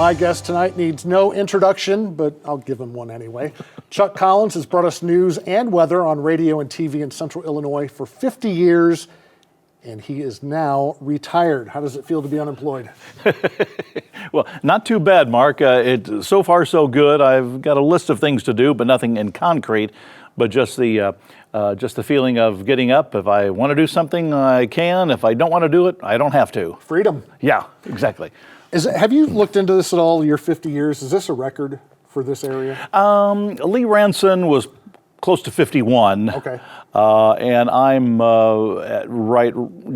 My guest tonight needs no introduction, but I'll give him one anyway. Chuck Collins has brought us news and weather on radio and TV in Central Illinois for 50 years, and he is now retired. How does it feel to be unemployed? Well, not too bad, Mark. So far so good. I've got a list of things to do, but nothing in concrete. But just the feeling of getting up. If I want to do something, I can. If I don't want to do it, I don't have to. Freedom. Yeah, exactly. Have you looked into this at all, your 50 years? Is this a record for this area? Lee Ranson was close to 51. Okay. And I'm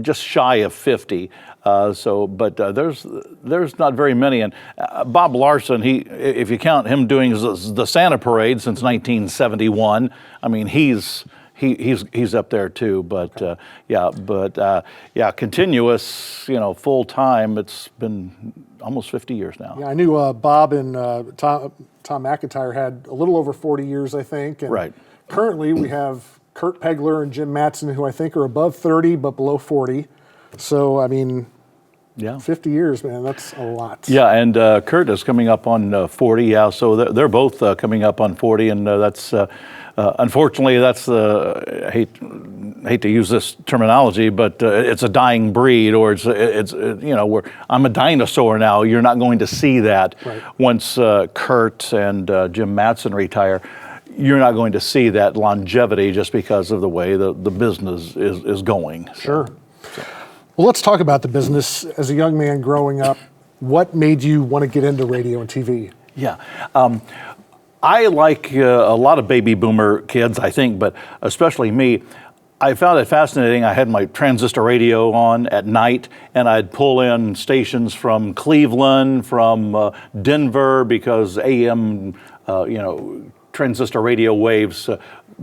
just shy of 50. But there's not very many. And Bob Larson, if you count him doing the Santa Parade since 1971, I mean he's up there too. But okay. Continuous, full time. It's been almost 50 years now. Yeah, I knew Bob and Tom McIntyre had a little over 40 years, I think. And right. Currently, we have Kurt Pegler and Jim Mattson, who I think are above 30 but below 40. So, I mean, yeah, 50 years, man, that's a lot. Yeah, and Kurt is coming up on 40, yeah, so they're both coming up on 40, and that's, unfortunately, that's, I hate to use this terminology, but it's a dying breed, or it's I'm a dinosaur now. You're not going to see that right. Once Kurt and Jim Mattson retire. You're not going to see that longevity just because of the way the business is going. Sure. Well, let's talk about the business. As a young man growing up, what made you want to get into radio and TV? Yeah. I, like a lot of baby boomer kids, I think, but especially me, I found it fascinating. I had my transistor radio on at night, and I'd pull in stations from Cleveland, from Denver, because AM, transistor radio waves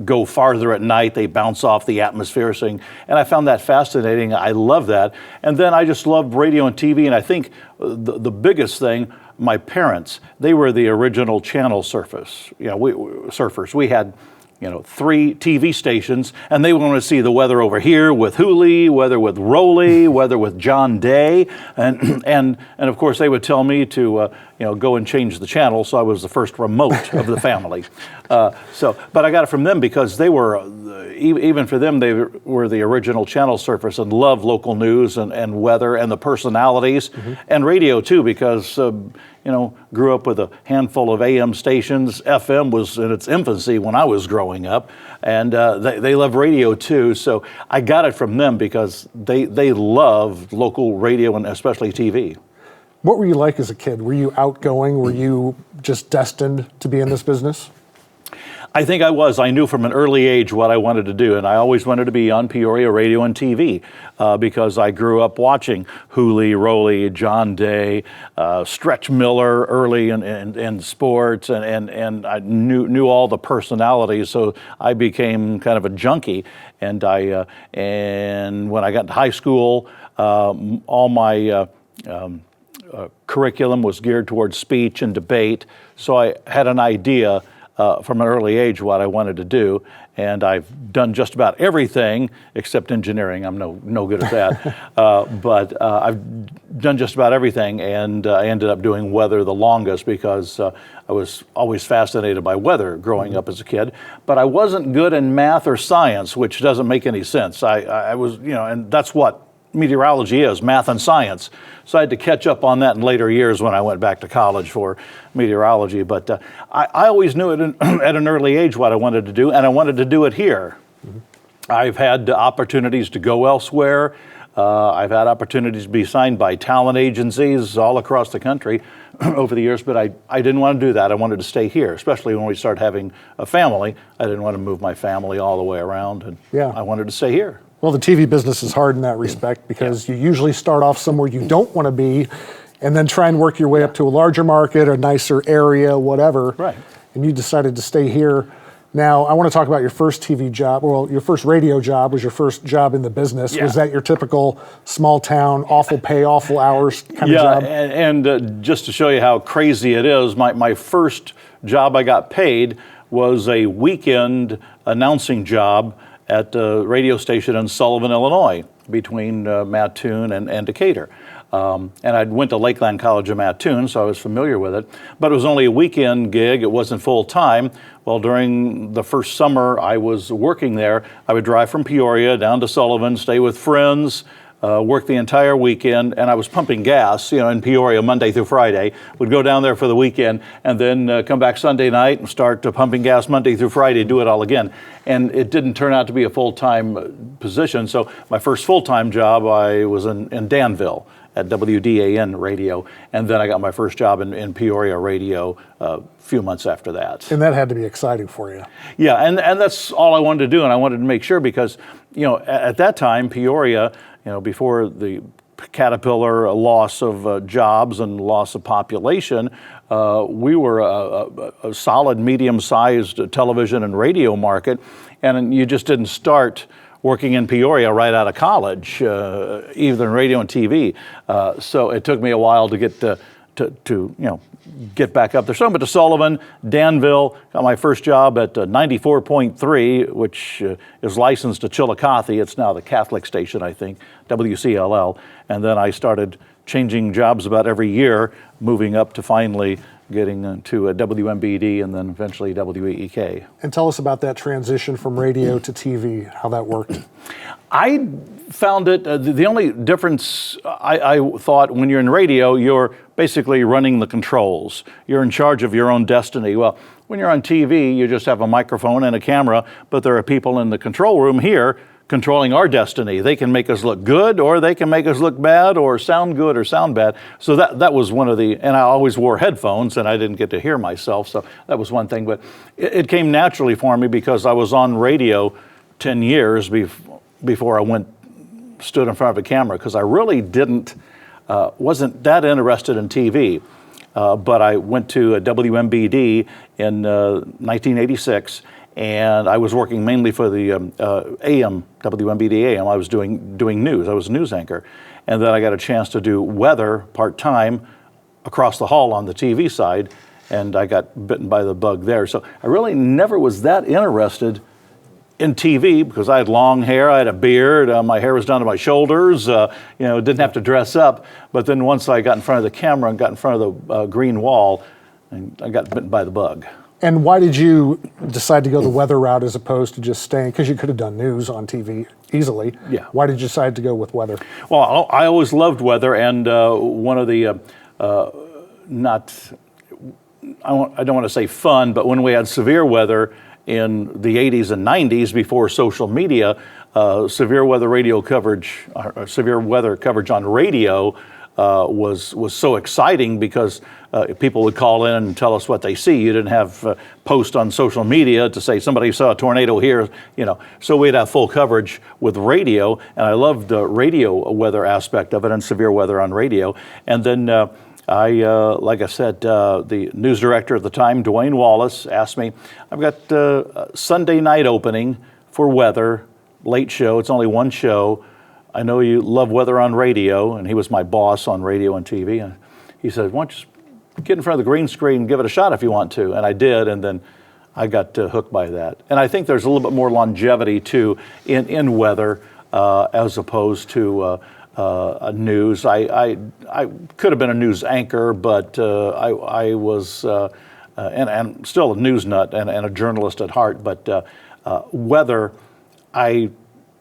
go farther at night. They bounce off the atmosphere, and I found that fascinating. I love that. And then I just loved radio and TV, and I think the biggest thing, my parents, they were the original channel surfers. We had 3 TV stations, and they wanted to see the weather over here with Hooley, weather with Rowley, weather with John Day, and of course they would tell me to go and change the channel, so I was the first remote of the family. But I got it from them because they were, even for them, they were the original channel surfers and loved local news and weather and the personalities, and radio too, because grew up with a handful of AM stations. FM was in its infancy when I was growing up, and they love radio too. So I got it from them because they love local radio and especially TV. What were you like as a kid? Were you outgoing? Were you just destined to be in this business? I think I was. I knew from an early age what I wanted to do, and I always wanted to be on Peoria radio and TV because I grew up watching Hooley, Rowley, John Day, Stretch Miller early in sports, and I knew all the personalities, so I became kind of a junkie. And when I got to high school, all my curriculum was geared towards speech and debate, so I had an idea from an early age what I wanted to do, and I've done just about everything except engineering. I'm no good at that. But I've done just about everything, and I ended up doing weather the longest because I was always fascinated by weather growing up as a kid. But I wasn't good in math or science, which doesn't make any sense. I was, and that's what meteorology is, math and science. So I had to catch up on that in later years when I went back to college for meteorology. But I always knew at an early age what I wanted to do, and I wanted to do it here. I've had opportunities to go elsewhere. I've had opportunities to be signed by talent agencies all across the country over the years, but I didn't want to do that. I wanted to stay here, especially when we started having a family. I didn't want to move my family all the way around, and I wanted to stay here. Well, the TV business is hard in that respect because you usually start off somewhere you don't want to be and then try and work your way up to a larger market, a nicer area, whatever. Right. And you decided to stay here. Now, I want to talk about your first TV job. Well, your first radio job was your first job in the business. Yeah. Was that your typical small town, awful pay, awful hours kind of job? Yeah, and just to show you how crazy it is, my first job I got paid was a weekend announcing job at a radio station in Sullivan, Illinois, between Mattoon and Decatur. And I went to Lakeland College of Mattoon, so I was familiar with it. But it was only a weekend gig. It wasn't full time. Well, during the first summer I was working there, I would drive from Peoria down to Sullivan, stay with friends, work the entire weekend, and I was pumping gas, in Peoria Monday through Friday. Would go down there for the weekend, and then come back Sunday night and start pumping gas Monday through Friday, do it all again. And it didn't turn out to be a full-time position, so my first full-time job, I was in Danville at WDAN radio, and then I got my first job in Peoria radio a few months after that. And that had to be exciting for you. Yeah, and that's all I wanted to do, and I wanted to make sure because, at that time, Peoria, before the Caterpillar loss of jobs and loss of population, we were a solid medium-sized television and radio market, and you just didn't start working in Peoria right out of college, either in radio and TV. So it took me a while to get get back up there. So I went to Sullivan, Danville, got my first job at 94.3, which is licensed to Chillicothe. It's now the Catholic station, I think, WCLL. And then I started changing jobs about every year, moving up to finally getting to WMBD and then eventually WEEK. And tell us about that transition from radio to TV, how that worked. I found it, the only difference I thought when you're in radio, you're basically running the controls. You're in charge of your own destiny. Well, when you're on TV, you just have a microphone and a camera, but there are people in the control room here controlling our destiny. They can make us look good, or they can make us look bad, or sound good or sound bad. So that was one of the, and I always wore headphones and I didn't get to hear myself, so that was one thing. But it came naturally for me because I was on radio 10 years before I stood in front of a camera, because I really wasn't that interested in TV. But I went to WMBD in 1986, and I was working mainly for the AM, WMBD AM. I was doing news. I was a news anchor. And then I got a chance to do weather part-time across the hall on the TV side, and I got bitten by the bug there. So I really never was that interested in TV because I had long hair, I had a beard, my hair was down to my shoulders, didn't have to dress up. But then once I got in front of the camera and got in front of the green wall, and I got bitten by the bug. And why did you decide to go the weather route as opposed to just staying? Because you could have done news on TV easily. Yeah. Why did you decide to go with weather? Well, I always loved weather, and one of the I don't want to say fun, but when we had severe weather in the 80s and 90s before social media, severe weather coverage on radio was so exciting because people would call in and tell us what they see. You didn't have post on social media to say somebody saw a tornado here, So we'd have full coverage with radio, and I loved the radio weather aspect of it and severe weather on radio. And then like I said, the news director at the time, Dwayne Wallace, asked me, I've got a Sunday night opening for weather, late show. It's only one show. I know you love weather on radio, and he was my boss on radio and TV. And he said, why don't you just get in front of the green screen and give it a shot if you want to? And I did, and then I got hooked by that. And I think there's a little bit more longevity, too, in weather as opposed to news. I could have been a news anchor, but I was, and still a news nut and a journalist at heart. But weather, to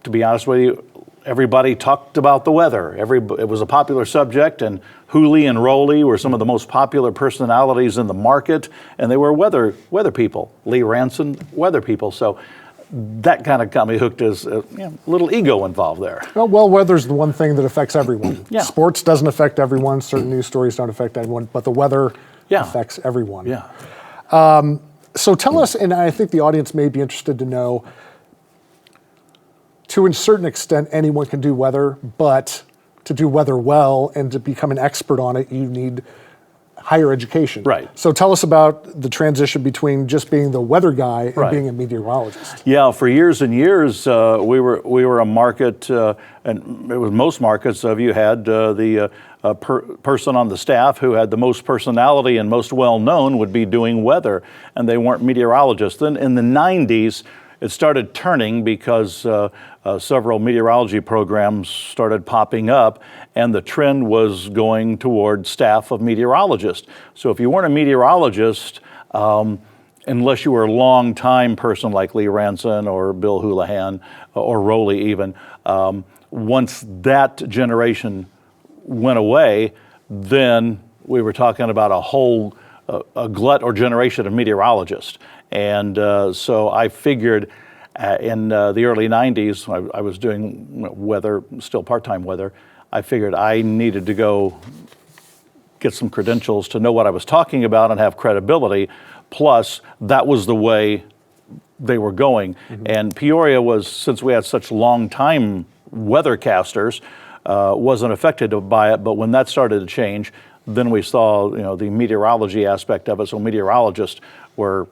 be honest with you, everybody talked about the weather. It was a popular subject, and Hooley and Rowley were some of the most popular personalities in the market, and they were weather people. Lee Ranson, weather people. So that kind of got me hooked as a little ego involved there. Well, weather's the one thing that affects everyone. Yeah. Sports doesn't affect everyone. Certain news stories don't affect everyone, but the weather affects everyone. Yeah. So tell us, and I think the audience may be interested to know, to a certain extent, anyone can do weather, but to do weather well and to become an expert on it, you need higher education. Right. So tell us about the transition between just being the weather guy and being a meteorologist. Yeah, for years and years, we were a market, and it was most markets of you had the person on the staff who had the most personality and most well-known would be doing weather, and they weren't meteorologists. Then in the 90s, it started turning because several meteorology programs started popping up, and the trend was going toward staff of meteorologists. So if you weren't a meteorologist, unless you were a long-time person like Lee Ranson or Bill Houlihan or Rowley even, once that generation went away, then we were talking about a glut or generation of meteorologists. And so I figured in the early 90s, I was doing weather, still part-time weather, I figured I needed to go get some credentials to know what I was talking about and have credibility. Plus, that was the way they were going. Mm-hmm. And Peoria was, since we had such long-time weathercasters, wasn't affected by it. But when that started to change, then we saw, the meteorology aspect of it. So meteorologists were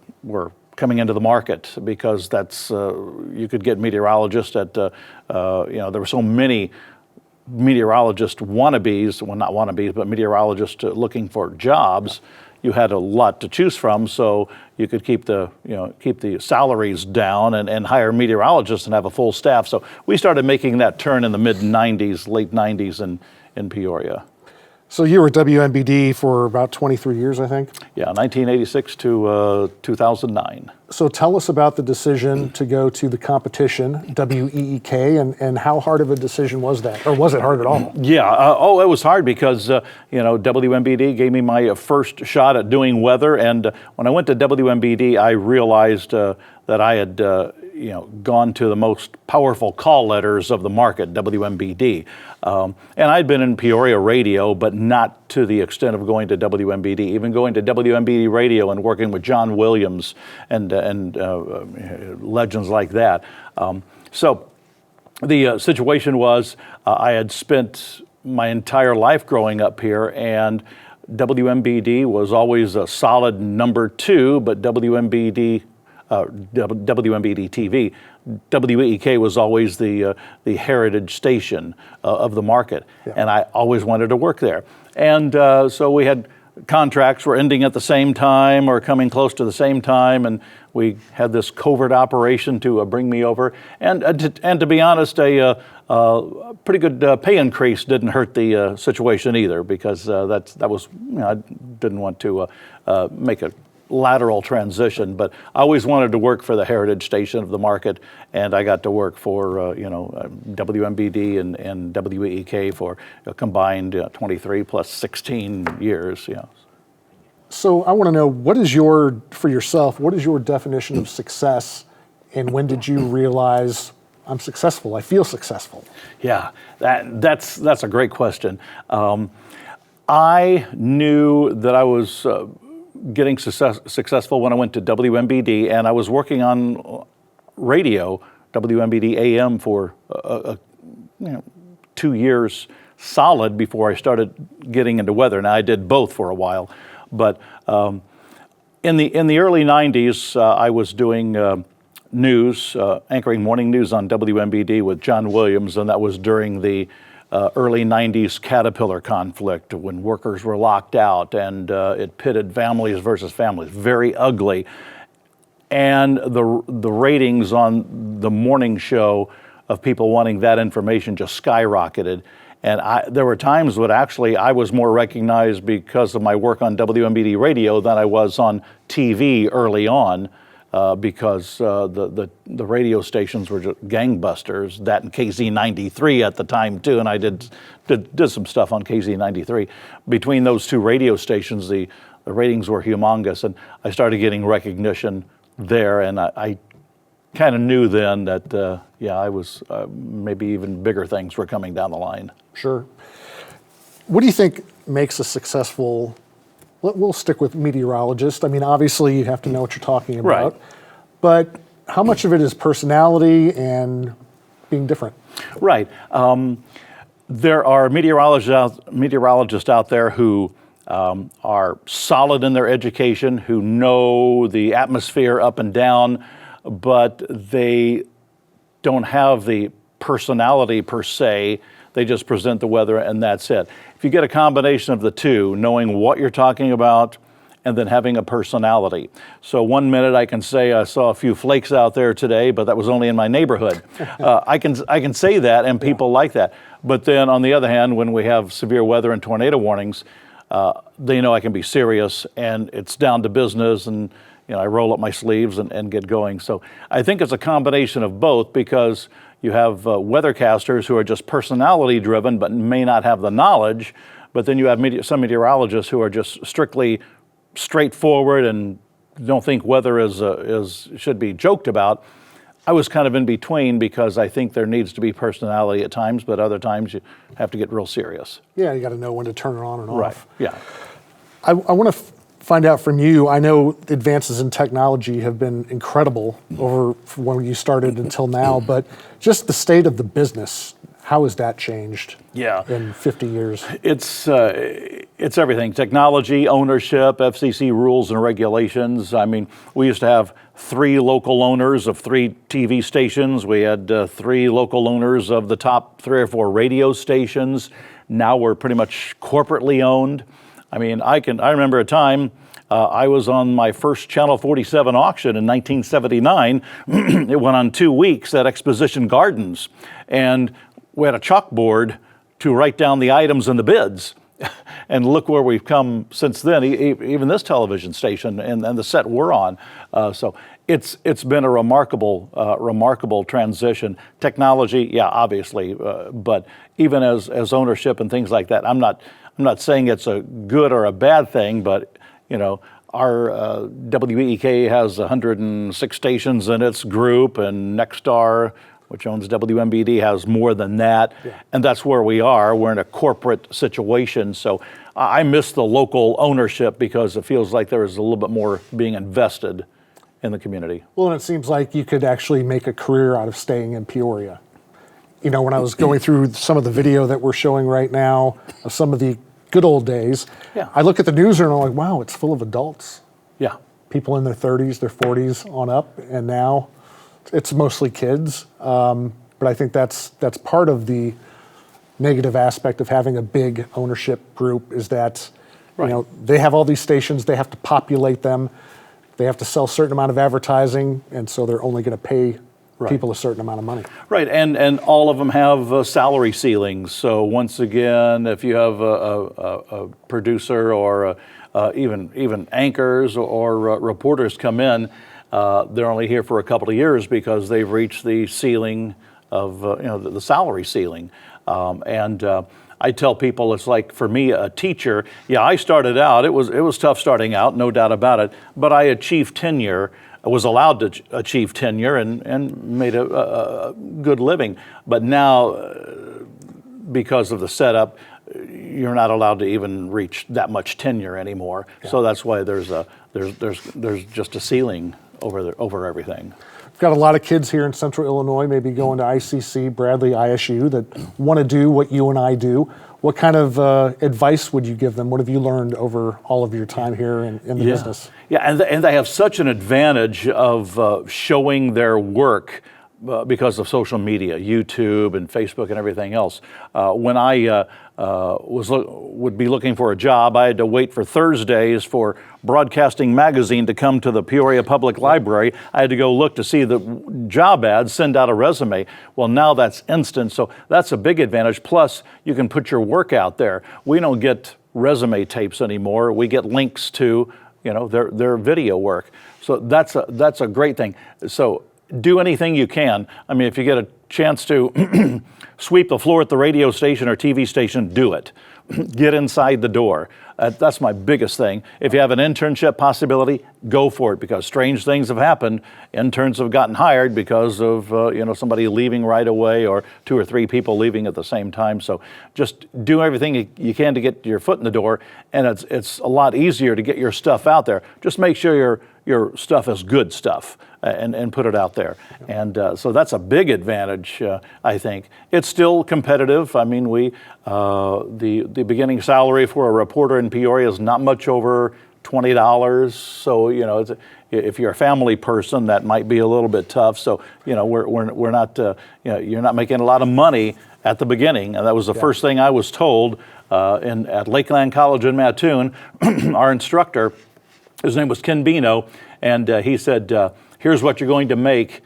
coming into the market because that's you could get meteorologists at there were so many meteorologist wannabes, well, not wannabes, but meteorologists looking for jobs. You had a lot to choose from, so you could keep the salaries down and hire meteorologists and have a full staff. So we started making that turn in the mid 90s, late 90s in Peoria. So you were at WMBD for about 23 years, I think? Yeah, 1986 to 2009. So tell us about the decision to go to the competition, WEEK, and how hard of a decision was that? Or was it hard at all? Yeah, it was hard because, WMBD gave me my first shot at doing weather. And when I went to WMBD, I realized that I had gone to the most powerful call letters of the market, WMBD. And I'd been in Peoria radio, but not to the extent of going to WMBD. Even going to WMBD radio and working with John Williams and legends like that. So the situation was I had spent my entire life growing up here, and WMBD was always a solid number 2, but WMBD TV, WEEK was always the heritage station of the market, yeah. And I always wanted to work there. And so we had contracts were ending at the same time or coming close to the same time, and we had this covert operation to bring me over. And to be honest, a pretty good pay increase didn't hurt the situation either, because that was I didn't want to make a lateral transition, but I always wanted to work for the heritage station of the market, and I got to work for WMBD and WEEK for a combined 23 plus 16 years. Yeah. So I want to know, for yourself, what is your definition of success, and when did you realize I'm successful, I feel successful? Yeah, that's a great question. I knew that I was getting successful when I went to WMBD, and I was working on radio, WMBD AM, for 2 years solid before I started getting into weather. Now I did both for a while, but in the early 90s, I was doing news, anchoring morning news on WMBD with John Williams, and that was during the early 90s Caterpillar conflict, when workers were locked out, and it pitted families versus families, very ugly. And the ratings on the morning show of people wanting that information just skyrocketed. And there were times when actually I was more recognized because of my work on WMBD radio than I was on TV early on. Because the radio stations were just gangbusters. That and KZ93 at the time too, and I did some stuff on KZ93. Between those two radio stations, the ratings were humongous, and I started getting recognition there. And I kind of knew then that I was maybe even bigger things were coming down the line. Sure. What do you think makes a successful? We'll stick with meteorologist. I mean, obviously you have to know what you're talking about, right. But how much of it is personality and being different? Right. There are meteorologists out there who are solid in their education, who know the atmosphere up and down, but they don't have the personality per se. They just present the weather and that's it. If you get a combination of the two, knowing what you're talking about and then having a personality. So one minute I can say I saw a few flakes out there today, but that was only in my neighborhood. I can say that, and people like that. But then on the other hand, when we have severe weather and tornado warnings, they know I can be serious, and it's down to business, and I roll up my sleeves and get going. So I think it's a combination of both, because you have weathercasters who are just personality driven but may not have the knowledge, but then you have some meteorologists who are just strictly straightforward and don't think weather should be joked about. I was kind of in between, because I think there needs to be personality at times, but other times you have to get real serious. Yeah, you got to know when to turn it on and Right. off. Yeah. I want to find out from you. I know advances in technology have been incredible over from when you started until now, but just the state of the business, how has that changed in 50 years? It's everything. Technology, ownership, FCC rules and regulations. I mean, we used to have 3 local owners of 3 TV stations. We had 3 local owners of the top 3 or 4 radio stations. Now we're pretty much corporately owned. I mean, I remember a time I was on my first Channel 47 auction in 1979. It went on 2 weeks at Exposition Gardens, and we had a chalkboard to write down the items and the bids. And look where we've come since then, even this television station and the set we're on. So it's been a remarkable transition. Technology, yeah, obviously, but even as ownership and things like that, I'm not saying it's a good or a bad thing, but our WEEK has 106 stations in its group, and Nexstar, which owns WMBD, has more than that. Yeah. And that's where we are. We're in a corporate situation. So I miss the local ownership, because it feels like there is a little bit more being invested in the community. Well, and it seems like you could actually make a career out of staying in Peoria. When I was going through some of the video that we're showing right now of some of the good old days, yeah. I look at the newsroom and I'm like, wow, it's full of adults. Yeah. People in their 30s, their 40s on up, and now it's mostly kids. But I think that's part of the negative aspect of having a big ownership group, is that right. They have all these stations, they have to populate them, they have to sell a certain amount of advertising, and so they're only going to pay right. people a certain amount of money. Right, and all of them have salary ceilings. So once again, if you have a producer or even anchors or reporters come in, they're only here for a couple of years because they've reached the ceiling of the salary ceiling. I tell people, it's like, for me, a teacher. Yeah, I started out. It was tough starting out, no doubt about it. But I achieved tenure. I was allowed to achieve tenure and made a good living. But now, because of the setup, you're not allowed to even reach that much tenure anymore. Yeah. So that's why there's just a ceiling over everything. We've got a lot of kids here in Central Illinois, maybe going to ICC, Bradley, ISU, that want to do what you and I do. What kind of advice would you give them? What have you learned over all of your time here in the business? Yeah, and they have such an advantage of showing their work because of social media, YouTube and Facebook and everything else. When I would be looking for a job, I had to wait for Thursdays for Broadcasting Magazine to come to the Peoria Public Library. I had to go look to see the job ads, send out a resume. Well, now that's instant, so that's a big advantage. Plus, you can put your work out there. We don't get resume tapes anymore. We get links to their video work. So that's a great thing. So do anything you can. I mean, if you get a chance to sweep the floor at the radio station or TV station, do it. Get inside the door. That's my biggest thing. If you have an internship possibility, go for it, because strange things have happened. Interns have gotten hired because of somebody leaving right away, or 2 or 3 people leaving at the same time. So just do everything you can to get your foot in the door, and it's a lot easier to get your stuff out there. Just make sure your stuff is good stuff, and put it out there. And so that's a big advantage, I think. It's still competitive. I mean, the beginning salary for a reporter in Peoria is not much over $20. So if you're a family person, that might be a little bit tough. So we're not you're not making a lot of money at the beginning, and that was the first thing I was told at Lakeland College in Mattoon. Our instructor His name was Ken Bino, and he said, here's what you're going to make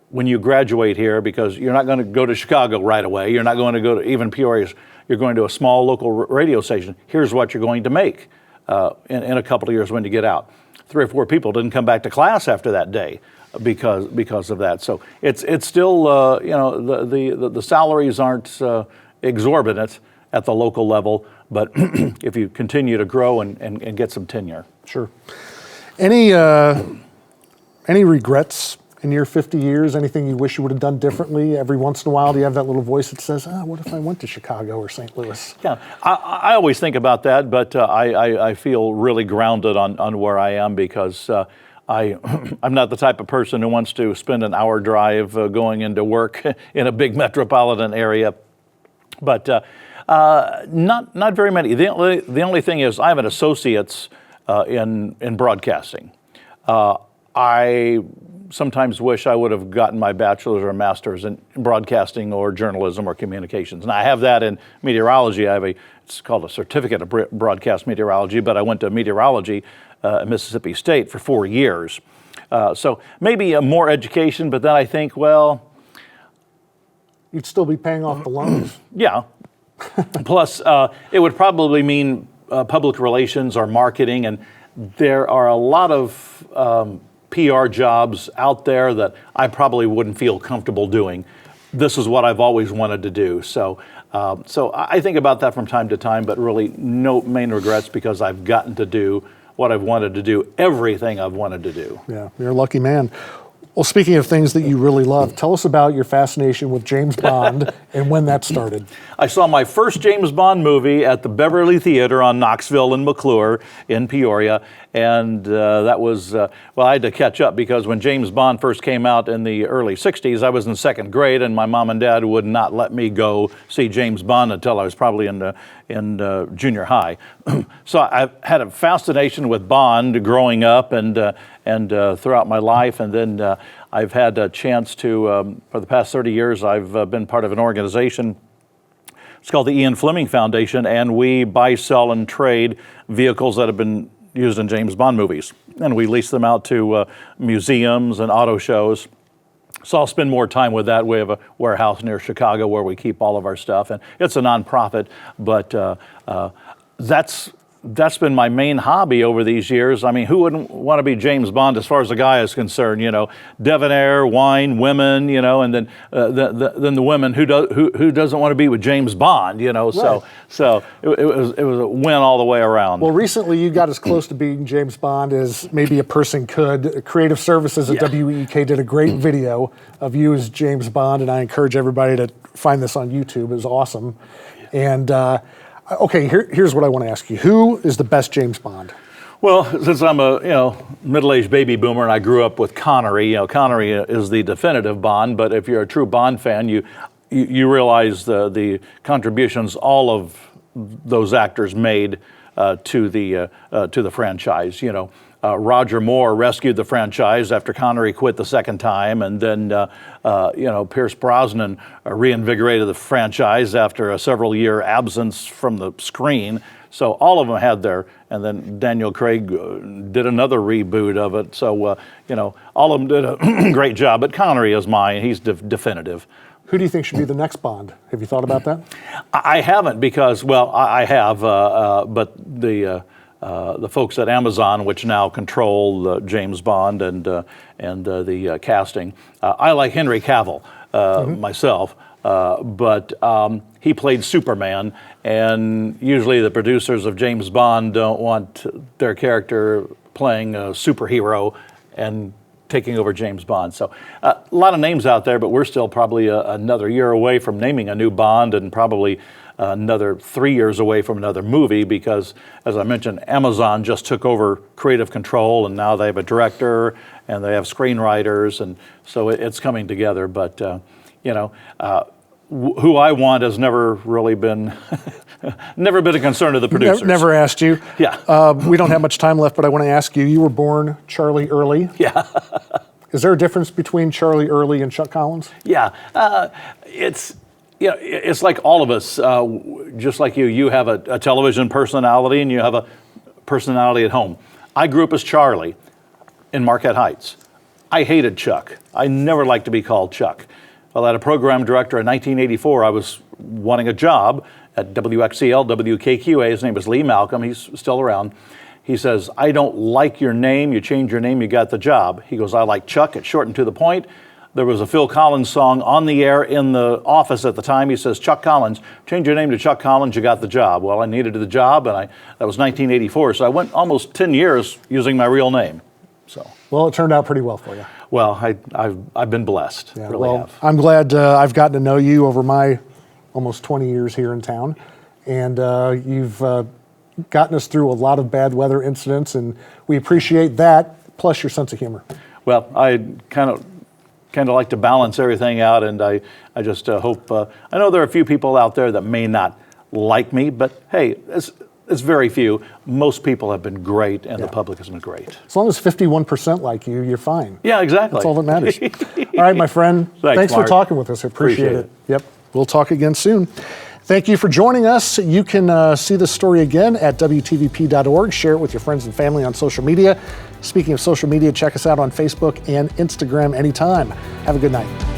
when you graduate here, because you're not going to go to Chicago right away. You're not going to go to even Peoria. You're going to a small local radio station. Here's what you're going to make in a couple of years when you get out. 3 or 4 people didn't come back to class after that day because of that. So it's still, the salaries aren't exorbitant at the local level, but if you continue to grow and get some tenure. Sure. Any regrets in your 50 years? Anything you wish you would have done differently? Every once in a while, do you have that little voice that says, what if I went to Chicago or St. Louis? Yeah, I always think about that, but I feel really grounded on where I am, because I'm not the type of person who wants to spend an hour drive going into work in a big metropolitan area. But not very many. The only thing is, I have an associate's in broadcasting. I sometimes wish I would have gotten my bachelor's or master's in broadcasting or journalism or communications. And I have that in meteorology. It's called a certificate of broadcast meteorology, but I went to meteorology at Mississippi State for 4 years. So maybe more education, but then I think, well, you'd still be paying off the loans. Yeah. Plus, it would probably mean public relations or marketing, and there are a lot of PR jobs out there that I probably wouldn't feel comfortable doing. This is what I've always wanted to do. So I think about that from time to time, but really no main regrets, because I've gotten to do what I've wanted to do, everything I've wanted to do. Yeah, you're a lucky man. Well, speaking of things that you really love, tell us about your fascination with James Bond and when that started. I saw my first James Bond movie at the Beverly Theater on Knoxville and McClure in Peoria. And that was, I had to catch up, because when James Bond first came out in the early 60s, I was in 2nd grade, and my mom and dad would not let me go see James Bond until I was probably in junior high. So I've had a fascination with Bond growing up and throughout my life. And then I've had a chance to, for the past 30 years, I've been part of an organization. It's called the Ian Fleming Foundation, and we buy, sell, and trade vehicles that have been used in James Bond movies. And we lease them out to museums and auto shows. So I'll spend more time with that. We have a warehouse near Chicago where we keep all of our stuff. And it's a nonprofit, but that's been my main hobby over these years. I mean, who wouldn't want to be James Bond as far as the guy is concerned? Debonair, wine, women, and then the women who doesn't want to be with James Bond, Right. So it was a win all the way around. Well, recently you got as close to being James Bond as maybe a person could. Creative Services at WEK did a great video of you as James Bond, and I encourage everybody to find this on YouTube. It was awesome. And okay, here's what I want to ask you. Who is the best James Bond? Well, since I'm a middle-aged baby boomer and I grew up with Connery, Connery is the definitive Bond. But if you're a true Bond fan, you realize the contributions all of those actors made to the franchise. Roger Moore rescued the franchise after Connery quit the second time, and then Pierce Brosnan reinvigorated the franchise after a several-year absence from the screen. So all of them had and then Daniel Craig did another reboot of it. So all of them did a great job. But Connery is mine; he's definitive. Who do you think should be the next Bond? Have you thought about that? I haven't, because I have, but the folks at Amazon, which now control James Bond and the casting. I like Henry Cavill myself, but he played Superman, and usually the producers of James Bond don't want their character playing a superhero and taking over James Bond. So a lot of names out there, but we're still probably another year away from naming a new Bond, and probably another 3 years away from another movie, because, as I mentioned, Amazon just took over creative control, and now they have a director and they have screenwriters, and so it's coming together. But who I want has never really been never been a concern of the producers. Never asked you. Yeah. We don't have much time left, but I want to ask you. You were born Charlie Early. Yeah. Is there a difference between Charlie Early and Chuck Collins? Yeah. It's like all of us, just like you have a television personality and you have a personality at home. I grew up as Charlie in Marquette Heights. I hated Chuck. I never liked to be called Chuck. Well, at a program director in 1984, I was wanting a job at WXCL, WKQA. His name was Lee Malcolm. He's still around. He says, I don't like your name. You changed your name, you got the job. He goes, I like Chuck. It's short and to the point. There was a Phil Collins song on the air in the office at the time. He says, Chuck Collins, change your name to Chuck Collins, you got the job. Well, I needed the job, and that was 1984. So I went almost 10 years using my real name. So. Well, it turned out pretty well for you. Well, I've been blessed, Yeah, really well, have. I'm glad I've gotten to know you over my almost 20 years here in town, and you've gotten us through a lot of bad weather incidents, and we appreciate that, plus your sense of humor. Well, I kind of like to balance everything out, and I just hope, I know there are a few people out there that may not like me, but hey, it's very few. Most people have been great, and the public has been great. As long as 51% like you, you're fine. Yeah, exactly. That's all that matters. All right, my friend. Thanks for Mark. talking with us. I appreciate it. Yep. We'll talk again soon. Thank you for joining us. You can see this story again at WTVP.org. Share it with your friends and family on social media. Speaking of social media, check us out on Facebook and Instagram anytime. Have a good night.